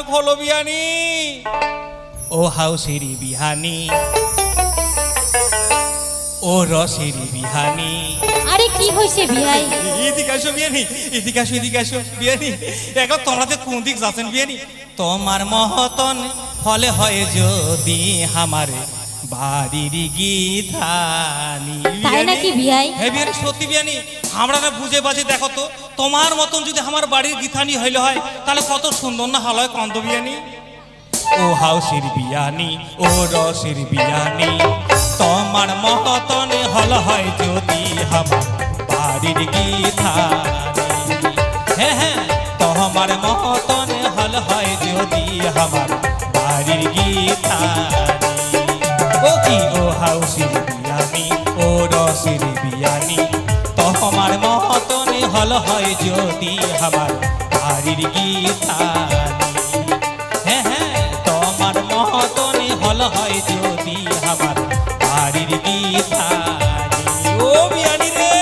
খোলো বিহানি ও হাউসেরি বিহানি ও রসেরি বিহানি। আরে কি হইছে বিয়াই? এদিকে আসো বিহানি, এদিকে আসো, এদিকে আসো বিহানি। এখন তোমরা কোন দিক যাচ্ছেন বিহানি? তোমার মহতন ফলে হয় যদি আমারে বাড়ির গীতানি। তাই নাকি বিয়াই? হ্যাঁ বিহানি, সত্যি বিহানি। আমরা না বুঝে বাজে দেখো তো, তোমার মতন যদি আমার বাড়ির গীতানি হইলে হয় তাহলে কত সুন্দর না হলো কন্দ বিহানি। ও হাউসের বিয়ানি ও রসের বিয়ানি, তোমার মহতন হল হয় যদি আমার বাড়ির গীতানি। হ্যাঁ হ্যাঁ, তোমার মহতন হল হয় যদি আমার বাড়ির গীতানি। ও কি ও হাউসের বিয়ানি ও রসের বিয়ানি, তোমার মহতন হল হয় যদি আমার বাড়ির গীতানি। হ্যাঁ হ্যাঁ, তোমার মহতনে হল হয় যদি আমার বাড়ির গীতানি। ও বিয়ানি রে,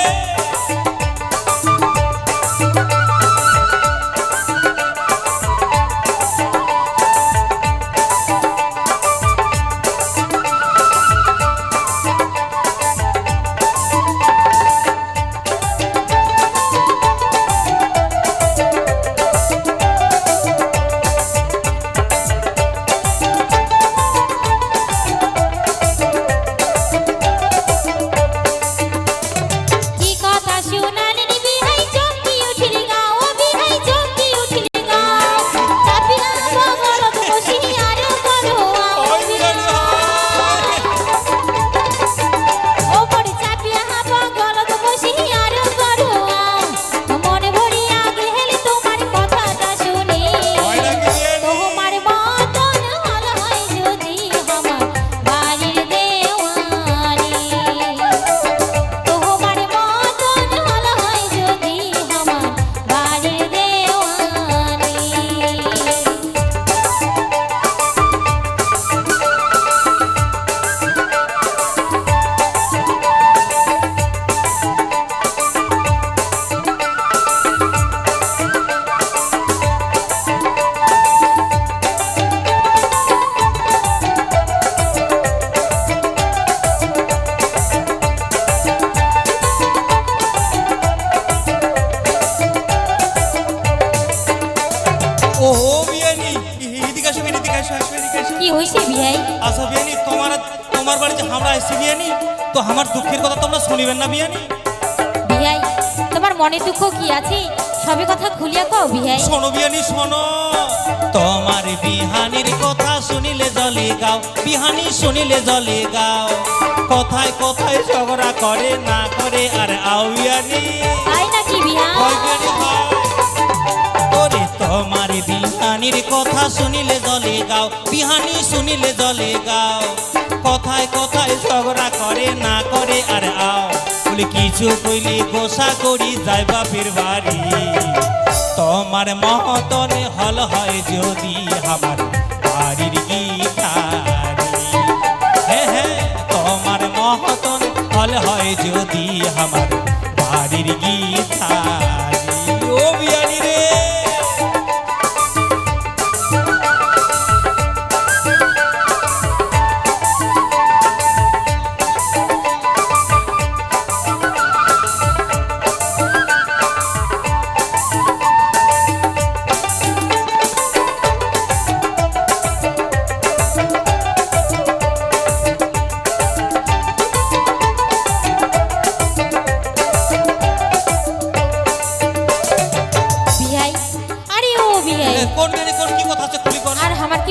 আচ্ছা বিয়ানি, তোমার বাড়িতে আমরা এসেছি বিয়ানি, তো আমার দুঃখের কথা তোমরা শুনিবেন না বিয়ানি? বিয়াই, তোমার মনে দুঃখ কি আছে সবই কথা খুলিয়া কও বিয়াই। শোনো বিয়ানি শোনো, তোমার বিহানির কথা শুনিলে জলে গাও, বিহানি শুনিলে জলে গাও, কথায় কথায় ঝগড়া করে না করে আর আও বিয়ানি। তাই নাকি বিয়াই? বিয়ানি ওরে তোমার বিহানির কথা শুনিলে জলে গাও, বিহানি শুনিলে জলে গাও, কথায় কথায় ঝগড়া করে না করে আর আও, বলে কিছু কইলে গোসা করি যাই বাপের বাড়ি। তোমার মহতনে হল হয় যদি আমার বাড়ির গীতানি। হ্যাঁ হ্যাঁ, তোমার মহতন হল হয় যদি আমার বাড়ির গীতানি। ও বিয়ানি রে,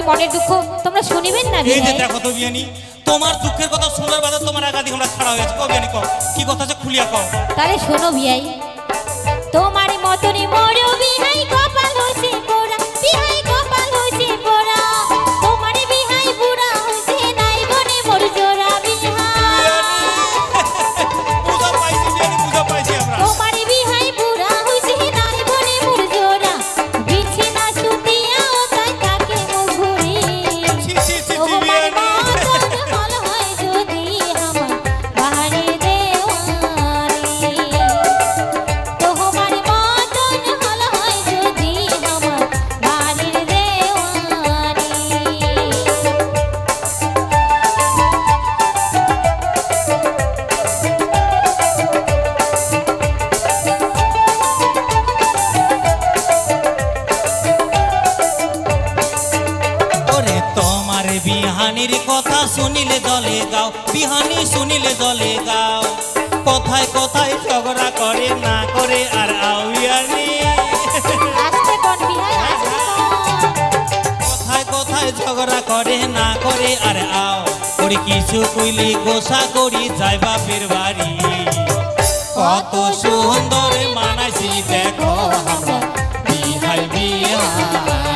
মনের দুঃখ তোমরা শুনিবেন না? এই যে দেখো তো বিয়ানি, তোমার দুঃখের কথা শোনার বাদে তোমার আগাদি আমরা খাড়া হয়ে আছে। কও বিয়ানি, কও কি কথা আছে খুলিয়া কও। তাহলে শোনো বিয়াই, তোমার মতনই মরো বিহাই কপাল হইছে পোড়া, বিহাই কপাল হইছে পোড়া, তোমার বিহাই বুড়া হইছে নাই বনে মোর জোড়া বিহাই। বুঝা পাইছি বিয়ানি, বুঝা পাইছি আমরা। তোমার বিহাই বুড়া হইছে নাই বনে মোর জোড়া, বিছি না সুতিয়া ও তাই থাকে মুঘুরি। তোমার মতন হল হয় যদি আমার বাড়ির দেওয়ানি, তোমার মতন হল হয় বিহানির কথা শুনিলে জলে গাও, বিহানি শুনিলে জলে গাও। কথায় কথায় ঝগড়া করে না করে আর আও বিহানি। আস্তে কোন বিহাই আস্তে কোন। কথায় কথায় ঝগড়া করে না করে আর আও। ওরে কিছু কইলি গোসা করি যাই বাপের বাড়ি। কত সুন্দর মানাইছি দেখো আমরা বিহাই বিহাই।